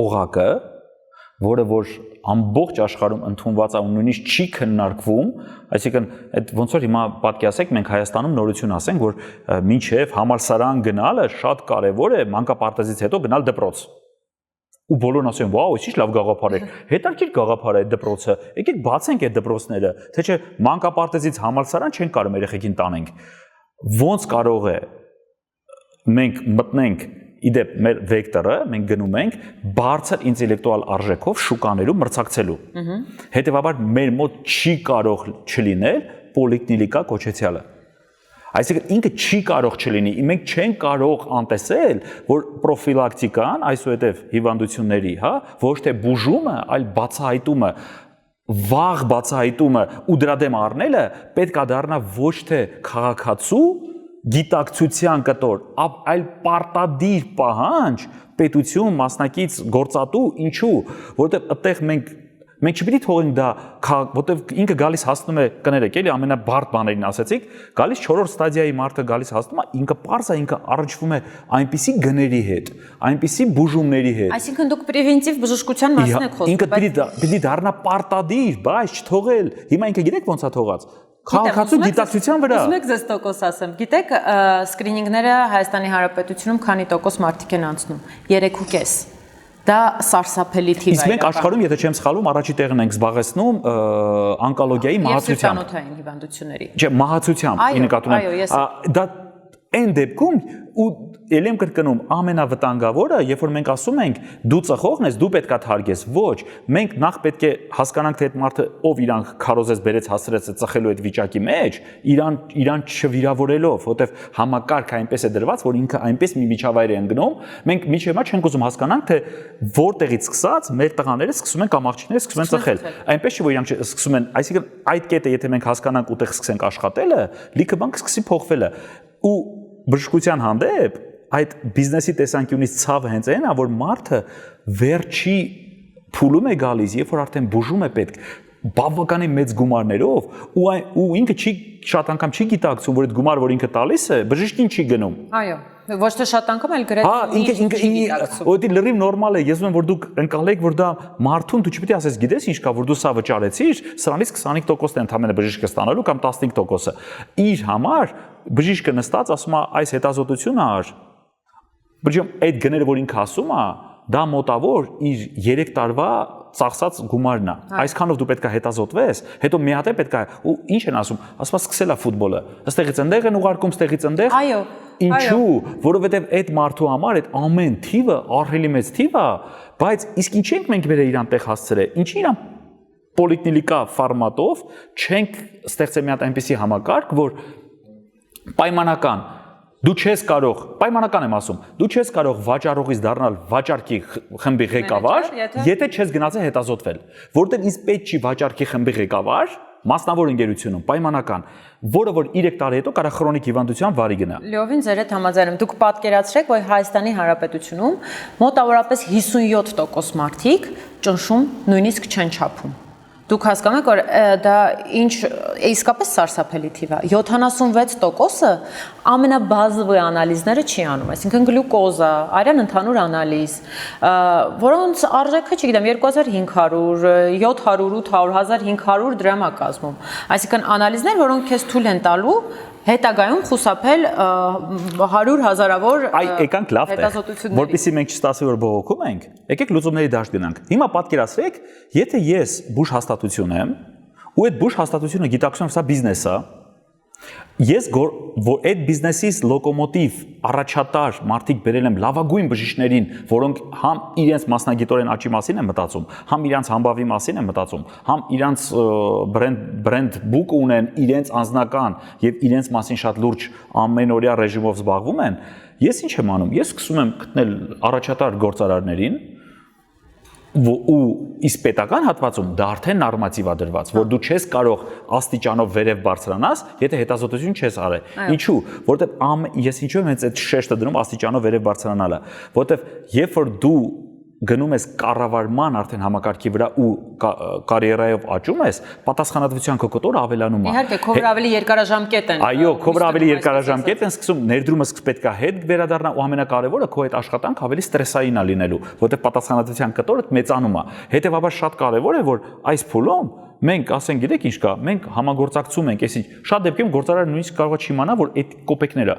օղակը, որը որ ամբողջ աշխարհում ընդունված է ու նույնիսկ չի քննարկվում, այսինքն այդ ոնց որ հիմա պատկերացեք մենք Հայաստանում նորություն ասենք, որ մինչև համալսարան գնալը շատ կարևոր է մանկապարտեզից հետո գնալ դպրոց։ Ու բոլորն ասում են, «Վաու, ինչ լավ գաղափար է»։ Հետաքրքիր գաղափար է այդ դպրոցը։ Եկեք բացենք այդ դպրոցները, թե չէ մանկապարտեզից համալսարան չենք կարող երեխեքին տանենք։ Ոնց կարող է մենք մտնենք իդեպ մեր վեկտորը, մենք գնում ենք բարձր ինտելեկտուալ արժեքով շուկաներում մրցակցելու։ Հետևաբար մեր մոտ չի կարող չլինել պոլիկլինիկա կոչեցյալը։ Այսինքն ինքը չի կարող չլինի, մենք չենք կարող անտեսել, որ պրոֆիլակտիկան, այսուհետև հիվանդությունների, հա, ոչ թե բուժումը, այլ բացահայտումը, վաղ բացահայտումը ու դրա դեմ առնելը պետք է դառնա ոչ թե քաղաքացու գիտակցության կտոր, այլ պարտադիր պահանջ պետություն, մասնակից, գործատու, ինչու, որովհետև այդտեղ մենք չպիտի թողենք դա, որտեվ ինքը գալիս հասնում է, կներեք, էլի ամենաբարդ բաներին ասեցիք, գալիս 4-րդ ստադիայի մարդը գալիս հասնում է, ինքը պարզ է, ինքը առնչվում է այնպիսի գների հետ, այնպիսի բուժումների հետ։ Այսինքն դուք պրևենտիվ բժշկության մասին եք խոսում, ինքը պիտի դառնա պարտադիր, բայց չթողել։ Հիմա ինքը գիտեք ոնց է թողած։ Քաղաքացու գիտակցության վրա։ Ուզում եք ձեզ տոկոս ասեմ։ Գիտեք, սկրինինգները Հայաստանի Հանրապետությունում քանի տոկոս մարդիկ են անցնում։ 3.5։ Դա սարսափելի թիվ է։ Իսկ մենք աշխարհում, եթե չեմ սխալվում, առաջի տեղն ենք զբաղեցնում ոնկոլոգիայի մահացությամբ։ Սիրտանոթային հիվանդությունների։ Չէ, մահացությամբ, ի նկատի ունեմ։ Դա այն դեպքում ու ելի եմ կրկնում ամենավտանգավորը, երբ որ մենք ասում ենք դու ծխողն ես, դու պետքա թարգես, ոչ, մենք նախ պետք է հասկանանք թե այդ մարդը ով իրան քարոզեց բերեց հասրեց ծխելու այդ վիճակի մեջ, իրան չվիրավորելով, որովհետև համակարգը այնպես է դրված, որ ինքը այնպես մի միջավայր է ընկնում, մենք միջև հիմա չենք ուզում հասկանանք թե որտեղից սկսած մեր տղաները սկսում են կամ աղջիկները սկսում են ծխել, այնպես չէ որ իրանք սկսում են, այսինքն այդ կետը եթե մենք հասկանանք ու տեղ սկսենք աշխատելը, լիքը բան կսկսի փոխվելը ու բժշկության հանդեպ այդ բիզնեսի տեսանկյունից ցավը հենց այն է, որ մարդը վերջի փուլում է գալիս, երբ որ արդեն բուժում է պետք, բավականին մեծ գումարներով ու ինքը շատ անգամ չի գիտակցում, որ այդ գումարը, որ ինքը տալիս է, բժիշկին չի գնում։ Այո, ոչ թե շատ անգամ, այլ գրեթե ինքը ոդի լրիվ նորմալ է, ես ուզում եմ որ դուք ընկալեք, որ դա մարդուն դու չպետք է ասես, գիտես ինչ կա, որ դու սա վճարեցիր, սրանից 25%-ն է ընդհանրապես բժիշկը ստանալու կամ 15%-ը։ Իր համար բժիշկը նստած ասում է, այս հետազոտությունը ար։ Բջիմ այդ գները, որ ինքը ասում է, դա մոտավոր իր 3 տարվա ծախսած գումարն է։ Այսքանով դու պետք է հետազոտվես, հետո մի հատ է պետք է ու ինչ են ասում, ասում սկսել է ֆուտբոլը։ Աստեղից ընդեղ են ուղարկում, ստեղից ընդեղ։ Այո։ Ինչու, որովհետև այդ մարդու համար այդ ամեն թիվը ահռելի մեծ թիվ է, բայց իսկ ինչ ենք մենք վերել իրան տեղ հասցրել։ Ինչի իրան պոլիկլինիկա ֆորմատով չենք ստեղծել մի հատ այնպիսի համակարգ, որ պայմանական դու չես կարող, պայմանական եմ ասում, դու չես կարող վաճառողից դառնալ վաճառքի խմբի ղեկավար, եթե չես գնացել հետազոտվել, որտեղ ինձ պետք չի վաճառքի խմբի ղեկավար, մասնավոր ընկերությունում, պայմանական, որը որ 3 տարի հետո կարա քրոնիկ հիվանդության վարի գնա։ Լիովին ձեր հետ համաձայն եմ։ Դուք պատկերացրեք, որ Հայաստանի Հանրապետությունում մոտավորապես 57% մարդիկ ճնշում նույնիսկ չեն չափում։ Դուք հասկանում եք, որ դա ինչ իսկապես սարսափելի թիվ է։ 76%-ը ամենաբազովի անալիզները չի անում, այսինքն գլյուկոզա, արյան ընդհանուր անալիզ, որոնց արժեքը, չգիտեմ, 2500, 700, 800, 1500 դրամ է կազմում։ Այսինքն անալիզներ, որոնք քեզ թույլ են տալու հետագայում խուսափել 100,000-ավոր հետազոտությունների։ Որպեսզի մենք չստացվի որ բողոքում ենք, եկեք լուծումների դաշտ գնանք։ Հիմա պատկերացրեք, եթե ես բուժ հաստատություն եմ, ու այդ բուժ հաստատությունը գիտակցում եմ սա բիզնես է, Ես որ այդ բիզնեսից լոկոմոտիվ առաջատար մարդիկ բերել եմ լավագույն բժիշկներին, որոնք համ իրենց մասնագիտորեն աճի մասին են մտածում, համ իրենց համբավի մասին են մտածում, համ իրենց բրենդ բուկ ունեն, իրենց անձնական եւ իրենց մասին շատ լուրջ ամենօրյա ռեժիմով զբաղվում են, ես ինչ եմ անում, ես սկսում եմ գտնել առաջատար գործարարներին ու իսկ պետական հատվածում դա արդեն նորմատիվա դրված, որ դու չես կարող աստիճանով վերև բարձրանաս, եթե հետազոտություն չես արել։ Ինչու՞, որովհետև ես ինչու եմ հենց այդ շեշտը դնում աստիճանով վերև բարձրանալը, որովհետև երբ որ դու գնում ես կառավարման արդեն համակարգի վրա ու կարիերայով աճում ես, պատասխանատվության քո կոտորը ավելանում է։ Իհարկե, քո վրա ավելի երկարաժամկետ են։ Այո, քո վրա ավելի երկարաժամկետ են սկսում, ներդրումը պետք է հետ վերադառնա ու ամենակարևորը քո այդ աշխատանքը ավելի ստրեսային է լինելու, որտեղ պատասխանատվության կտորը մեծանում է։ Հետևաբար շատ կարևոր է, որ այս փուլում մենք, ասենք, գիտեք ինչ կա, մենք համագործակցում ենք, այսինքն շատ դեպքերում գործարարը նույնիսկ կարող է չիմանա, որ այդ կոպեկները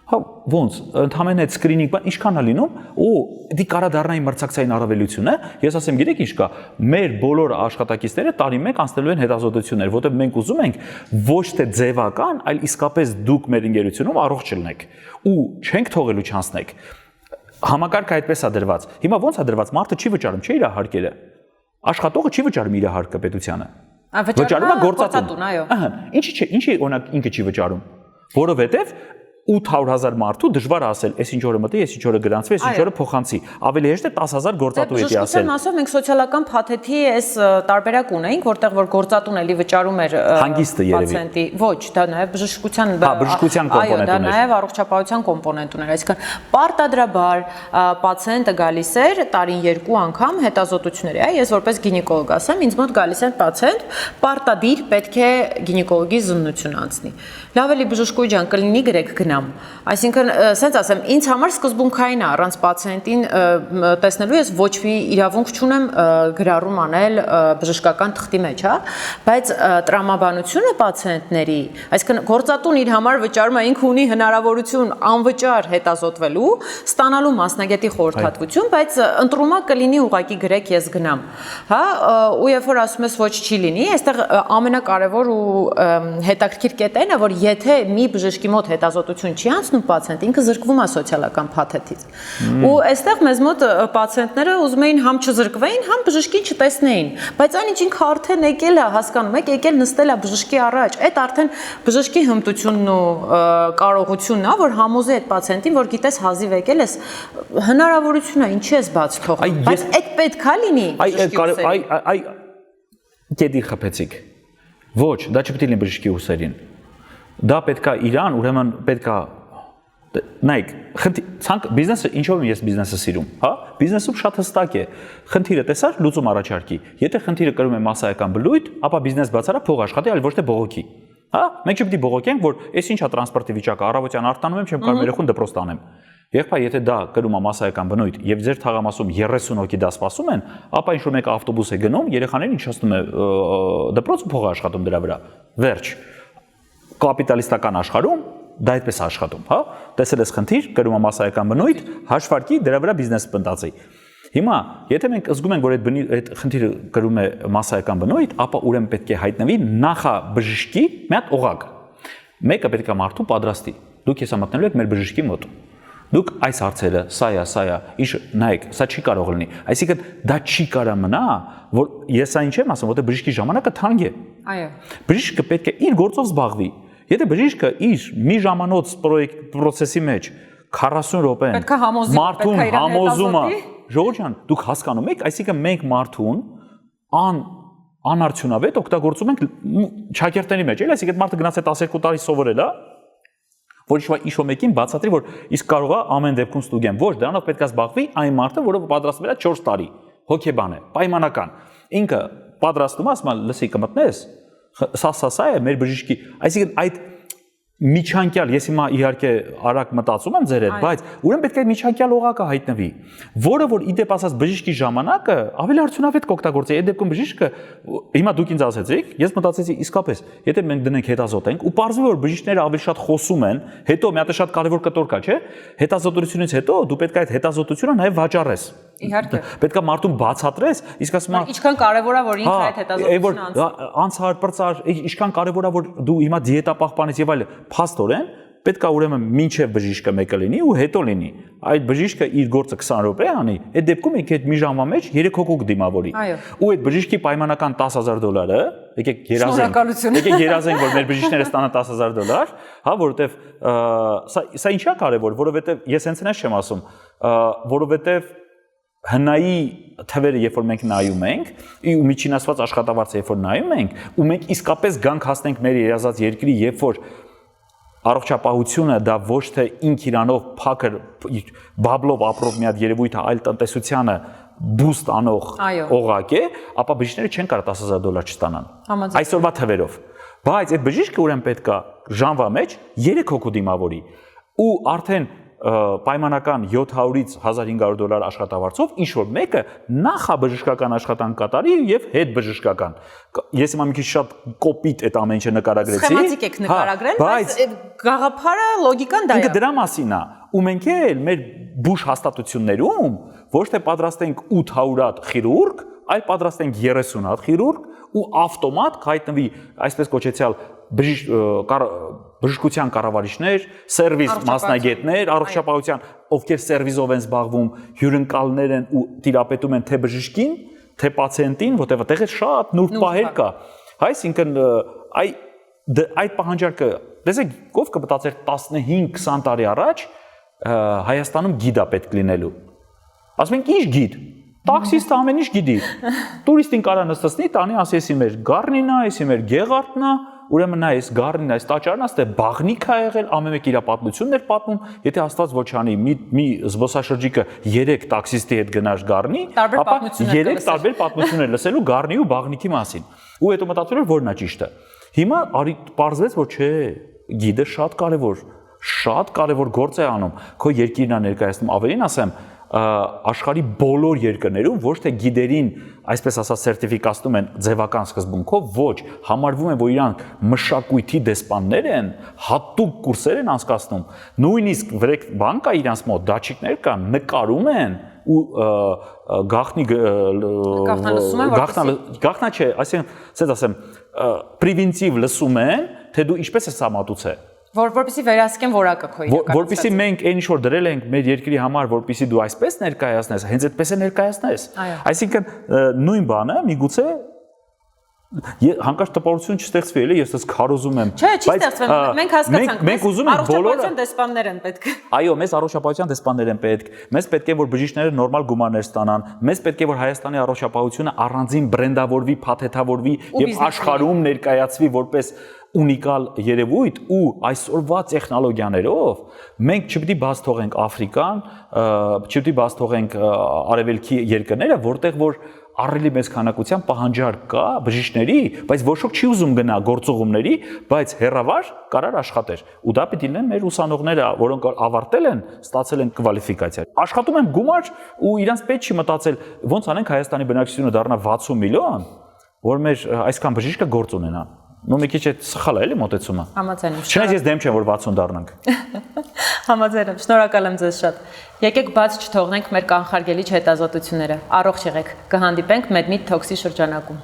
հա ոնց ընդհանրեն այդ սկրինինգ բան ինչքան է լինում ու դի կարա դառնայի մրցակցային առավելություն է ես ասեմ գիտեք ինչ կա մեր բոլոր աշխատակիցները տարի մեկ անցնելու են հետազոտություններ որտեղ մենք ուզում ենք ոչ թե ձևական այլ իսկապես դուք մեր ընկերությունում առողջ լինեք ու չենք թողելու չանցնեք համակարգը այդպես է դրված հիմա ոնց է դրված մարդը չի վճարում չէ իր հարկերը աշխատողը չի վճարում իր հարկը պետությանը վճարում է գործատուն այո ինչի օրինակ ինքը չի վճարում որովհետև 800,000 մարդու դժվար է ասել, այս ինչ օրը մտի, այս ինչ օրը գրանցվի, այս ինչ օրը փոխանցի։ Ավելի հեշտ է 10,000 գործատու էի ասել։ Մասով մենք սոցիալական փաթեթի այս տարբերակ ունեինք, որտեղ որ գործատուն էլի վճարում էր պացիենտի։ Ոչ, դա նաև բժշկության կոմպոնենտ ուներ։ Դա նաև առողջապահության կոմպոնենտ ուներ, այսինքն պարտադրաբար պացիենտը գալիս էր տարին 2 անգամ հետազոտությունների, ես որպես գինեկոլոգ ասեմ, ինձ մոտ գալիս են պացիենտ, պարտադիր պետք է գինեկոլոգի զննություն անցնի։ Լավ էլի բժշկուհի ջան, կլինի գրեք գնամ։ Այսինքն, ասենց ասեմ, ինձ համար սկզբունքային է, առանց պացիենտին տեսնելու ես ոչ մի իրավունք չունեմ գրառում անել բժշկական թղթի մեջ, հա, բայց տրամաբանությունը պացիենտների, այսինքն գործատուն իր համար վճարում է, ինքը ունի հնարավորություն անվճար հետազոտվելու, ստանալու մասնագետի խորհրդատվություն, բայց ընտրումը կլինի ուղղակի գրեք ես գնամ, հա, ու երբ որ ասում ես ոչ չի լինի, այստեղ ամենակարևոր ու հետաքրքիր կետն է, որ եթե մի բժշկի մոտ հետազոտություն չի անցնում պացիենտ, ինքը զրկվում է սոցիալական փաթեթից։ Ու այստեղ մեզ մոտ պացիենտները ուզում էին համ չզրկվեին, համ բժշկին չտեսնեին, բայց այն ինչ ինքը արդեն եկել է, հասկանում եք, եկել նստել է բժշկի առաջ, այդ արդեն բժշկի հմտությունն ու կարողությունն է, որ համոզի այդ պացիենտին, որ գիտես հազիվ եկել ես, հնարավորություն է, ինչի ես բաց թողնում, բայց այդ պետքա լինի բժշկի այ գետի խփեցիք։ Ոչ, դա չպետք է լինի բժշկի ուսերին։ Դա պետքա իրան, ուրեմն պետքա նայեք, ցանկ բիզնեսը ինչով եմ ես բիզնեսը սիրում, հա? Բիզնեսում շատ հստակ է։ Խնդիրը տեսար, լուծում առաջարկի։ Եթե խնդիրը կրում է massայական բլույթ, ապա բիզնես բացարա փող աշխատի, այլ ոչ թե բողոքի։ Հա? Մենք չպետք է բողոքենք, որ այս ինչա տրանսպորտի վիճակը, առավոտյան արտանում եմ, չեմ կարող երեխուն դպրոց տանեմ։ Եղբայր, եթե դա կրում է massայական բնույթ եւ ձեր թաղամասում 30 հոգի դա սպասում են, ապա ինչ որ մեկը ավտոբուս է գնում, երեխաներին իջացնում է դպրոց ու փող աշխատում դրա վրա։ Վերջ։ Կապիտալիստական աշխարհում դա այդպես է աշխատում, հա? Տեսել ես խնդիր, կրում է massայական բնույթ, հաշվարկի դրա վրա բիզնես պնդածի։ Հիմա, եթե մենք զգում ենք, որ այդ խնդիրը կրում է massայական բնույթ, ապա ուրեմն պետք է հայտնվի նախաբժշկի մի հատ օղակ։ Մեկը պետք է մարդու պատրաստի։ Դուք հեսա մտնելու եք մեր բժշկի մոտ։ Դուք այս հարցերը, սա է, ինչ նայեք, սա չի կարող լինի։ Այսինքն դա չի կարա մնա, որ ես այն չեմ ասում, որտեղ բժշկի ժամանակը թանկ է։ Այո։ Բժիշկը պետք է իր գործով զբաղվի։ Եթե բժիշկը իր մի ժամանոց պրոցեսի մեջ 40 րոպեն մարդուն համոզում է, ժողովուրդ ջան, դուք հասկանում եք, այսինքն մենք մարդուն անարդյունավետ օգտագործում ենք շակերտների մեջ, էլի, այսինքն մարդը գնաց է 12 տարի սովորել է, որ ինչ-որ մեկին բացատրի, որ իսկ կարող է ամեն դեպքում ստուգեմ։ Ոչ, դրանով պետք է զբաղվի այն մարդը, որը պատրաստվել է 4 տարի, հոգեբան է, պայմանական։ Ինքը պատրաստում է, ասում է, լսի, կմտնես, սա է մեր բժիշկի, այսինքն այդ միջանկյալ, ես հիմա իհարկե արագ մտածում եմ ձեր հետ, բայց ուրեմն պետք է միջանկյալ օղակը հայտնվի, որը որ իդեպ ասած բժիշկի ժամանակը ավելի արդյունավետ կօգտագործի։ Այդ դեպքում բժիշկը հիմա դուք ինձ ասեցիք, ես մտածեցի իսկապես, եթե մենք դնենք հետազոտենք ու պարզվի որ բժիշկները ավելի շատ խոսում են, հետո մի հատ շատ կարևոր կտոր կա, չէ՞։ Հետազոտությունից հետո դու պետք է այդ հետազոտությունը նաև վաճառես։ Իհարկե։ Պետք է մարդուն բացատրես, իսկ ասում եմ, ինչքան կարևոր է որ ինքը այդ հետազոտությունը անցար, բրծար, ինչքան կարևոր է որ դու հիմա դիետա պահպանես եւ այլն, փաստորեն պետք է ուրեմն մինչև բժիշկը մեկը լինի ու հետո լինի։ Այդ բժիշկը իր գործը 20 րոպե անի, այդ դեպքում եկեք այդ մի ժամվա մեջ 3 հոգու կդիմավորի։ Ու այդ բժիշկի պայմանական $10,000, եկեք երազենք, որ մեր բժիշկները ստանան $10,000, հա, որովհետև սա ինչա կարևոր, որովհետև ես հենց այնպես չեմ ասում, որովհետև հնայի թվերը երբ որ մենք նայում ենք, ու միջինասված աշխատավարձը երբ որ նայում ենք, ու մենք իսկապես գանք հասնենք մեր երազած երկրի, երբ որ առողջապահությունը դա ոչ թե ինք իրանով փակր բաբլով ապրող մի հատ երևույթ է, այլ տնտեսությանը բուստ անող օղակ է, ապա բժիշկները չեն կարող $10,000 չստանան։ Այսօրվա թվերով։ Բայց այդ բժիշկը ուրեմն պետքա ժամվա մեջ 3 հոգու դիմավորի ու արդեն պայմանական $700-ից $1,500 աշխատավարձով ինչ որ մեկը նախաբժշկական աշխատանք կատարի եւ հետբժշկական։ Ես հիմա մի քիչ շատ կոպիտ այդ ամեն ինչը նկարագրեցի։ Սխեմատիկ եք նկարագրել, բայց գաղափարը լոգիկան դա է։ Ինքը դրա մասին է։ Ու մենք էլ մեր բուժ հաստատություններում ոչ թե պատրաստենք 800 հատ խիրուրգ, այլ պատրաստենք 30 հատ խիրուրգ ու ավտոմատ հայտնվի այսպես կոչեցյալ բժշկության կառավարիչներ, սերվիս մասնագետներ, առողջապահության, ովքեր սերվիսով են զբաղվում, հյուրընկալներ են ու տիրապետում են թե բժշկին, թե պացիենտին, որտեղ այդտեղ շատ նուրբ պահեր կա։ Այսինքն այդ պահանջարկը, տեսեք, ով կմտածեր 15-20 տարի առաջ Հայաստանում գիդ է պետք լինելու։ Ասում ենք ինչ գիդ։ Տաքսիստը ամեն ինչ գիտի։ Տուրիստին կարա նստի, տանի ասի, էսի մեր գառնին է, էսի մեր գեղարդն է, ուրեմն նա այս գառնին, այս տաճարն է, ստե բաղնիկ է եղել, ամեն մեկ իր պատմություններ պատմում, եթե Աստված ոչ անի, մի զբոսաշրջիկը 3 տաքսիստի հետ գնար գառնի, ապա 3 տարբեր պատմություններ լսելու գառնի ու բաղնիկի մասին։ Ու հետո մտածել էր որն է ճիշտը։ Հիմա պարզվեց, որ չէ, գիդը շատ կարևոր գործ է անում, քո երկիրն է ներկայացնում, ավելին ասեմ, աշխարհի բոլոր երկրներում ոչ թե գիդերին, այսպես ասած, սերտիֆիկացնում են ձևական սկզբունքով, ոչ, համարվում է, որ իրանք մշակույթի դեսպաններ են, հատուկ կուրսեր են անցկացնում, նույնիսկ վրեք բան կա իրանց մոտ, դաչիկներ կան, նկարում են ու գաղտնա չէ, այսինքն, պրևենտիվ լսում են, թե դու ինչպես ես սա մատուցե։ Որպեսզի վերահսկեն որակը քո իրականացած։ Որպեսզի մենք այն ինչ որ դրել ենք մեր երկրի համար, որպեսզի դու այսպես ներկայացնես, հենց այդպես է ներկայացնես։ Այսինքն նույն բանը միգուցե հանկարծ տպավորություն չստեղծվի, էլի ես դες քարոզում եմ։ Չէ, չի ստեղծվում։ Մենք հասկացանք, մենք ուզում ենք բոլորը դեսպաններ են պետք։ Այո, մեզ առողջապահության դեսպաններ են պետք։ Մեզ պետք է որ բժիշկները նորմալ գումարներ ստանան։ Մեզ պետք է որ Հայաստանի առողջապահությունը առանձին բրենդավորվի, փաթեթավորվի եւ աշխարհում ներկայացվի որպես ունիկալ երևույթ ու այսօրվա տեխնոլոգիաներով մենք չպետք է բաց թողենք Աֆրիկան, չպետք է բաց թողենք արևելքի երկրները, որտեղ որ առելի մեծ քանակության պահանջարկ կա բժիշկների, բայց ոչ ոք չի ուզում գնա գործողումների, բայց հերավար կարար աշխատեր։ Ու դա պետք է լինեն մեր ուսանողները, որոնք ավարտել են, ստացել են կվալիֆիկացիա։ Աշխատում են գումար ու իրանց պետք չի մտածել ոնց անենք Հայաստանի բնակչությունը դառնա 60 միլիոն, որ մեր այսքան բժիշկը գործ ունենա։ Նո մի քիչ է սխալ է էլի մոտեցումը։ Համաձայն եմ։ Չնայած ես դեմ չեմ որ 60 դառնանք։ Համաձայն եմ, շնորհակալ եմ ձեզ շատ։ Եկեք բաց չթողնենք մեր կանխարգելիչ հետազոտությունները։ Առողջ եղեք։ Կհանդիպենք MedMeet Talks-ի շրջանակում։